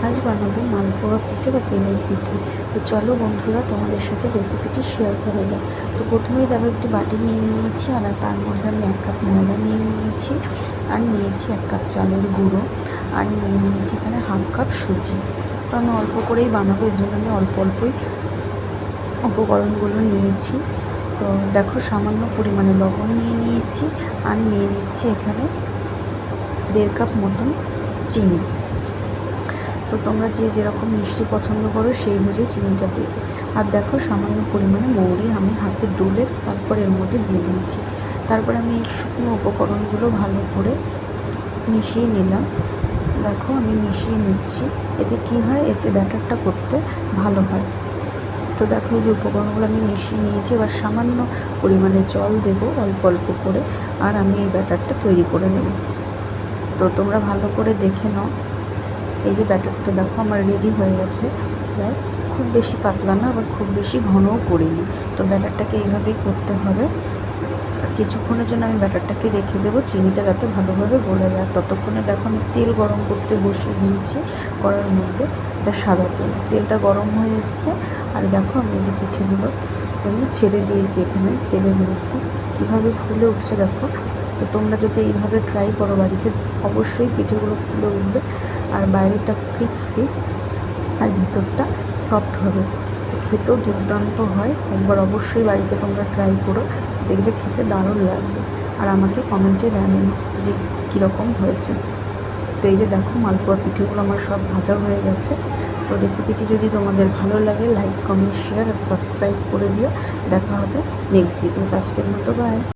আজ বানাবো মালপোয়া পিঠে বা তেলের পিঠে। তো চলো বন্ধুরা, তোমাদের সাথে রেসিপিটি শেয়ার করা যাক। তো প্রথমেই দেখো একটি বাটি নিয়ে নিয়েছি, আর তার মধ্যে আমি 1 কাপ ময়দা নিয়ে নিয়েছি, আর নিয়েছি 1 কাপ চালের গুঁড়ো, আর নিয়ে নিয়েছি এখানে 1/2 কাপ সুজি। তো আমি অল্প করেই বানাবো, এর জন্য আমি অল্পই উপকরণগুলো নিয়েছি। তো দেখো সামান্য পরিমাণে লবণ নিয়ে নিয়েছি, আর নিয়ে নিচ্ছি এখানে 1.5 কাপ মতন চিনি। তো তোমরা যে যেরকম মিষ্টি পছন্দ করো সেই বুঝে চিনিটা দেবে। আর দেখো সামান্য পরিমাণে মৌরি আমি হাতে ডলে তারপর এর মধ্যে দিয়ে দিয়েছি। তারপর আমি এই শুকনো উপকরণগুলো ভালো করে মিশিয়ে নিলাম। দেখো আমি মিশিয়ে নিচ্ছি, এতে কি হয়, এতে ব্যাটারটা করতে ভালো হয়। তো দেখো এই যে উপকরণগুলো আমি মিশিয়ে নিয়েছি, এবার সামান্য পরিমাণে জল দেবো অল্প অল্প করে, আর আমি এই ব্যাটারটা তৈরি করে নেব। তো তোমরা ভালো করে দেখে নাও। এই যে ব্যাটারটা দেখো আমার রেডি হয়ে গেছে, প্রায় খুব বেশি পাতলা না, আবার খুব বেশি ঘনও করিনি। তো ব্যাটারটাকে এইভাবেই করতে হবে। কিছুক্ষণের জন্য আমি ব্যাটারটাকে রেখে দেবো, চিনিটা যাতে ভালোভাবে গলে যায়। ততক্ষণে দেখো আমি তেল গরম করতে বসিয়ে দিয়েছি কড়ার মধ্যে। এটা সাদা তেল, তেলটা গরম হয়ে এসছে। আর দেখো আমি যে পিঠেগুলো আমি ছেড়ে দিয়েছি এখানে তেলের মধ্যে, কীভাবে ফুলে উঠছে দেখো। তো তোমরা যদি এইভাবে ট্রাই করো বাড়িতে, অবশ্যই পিঠেগুলো ফুলে উঠবে, আর বাইরেটা ক্রিপসি আর ভিতরটা সফট হবে। খেতেও দুর্দান্ত হয়। একবার অবশ্যই বাড়িতে তোমরা ট্রাই করো, দেখবে খেতে দারুণ লাগবে। আর আমাকে কমেন্টে জানিও যে কীরকম হয়েছে। তো এই যে দেখো মালপোয়া পিঠেগুলো আমার সব ভাজা হয়ে গেছে। তো রেসিপিটি যদি তোমাদের ভালো লাগে, লাইক কমেন্ট শেয়ার আর সাবস্ক্রাইব করে দিও। দেখা হবে নেক্সট ভিডিওতে। আজকের মতো বাই।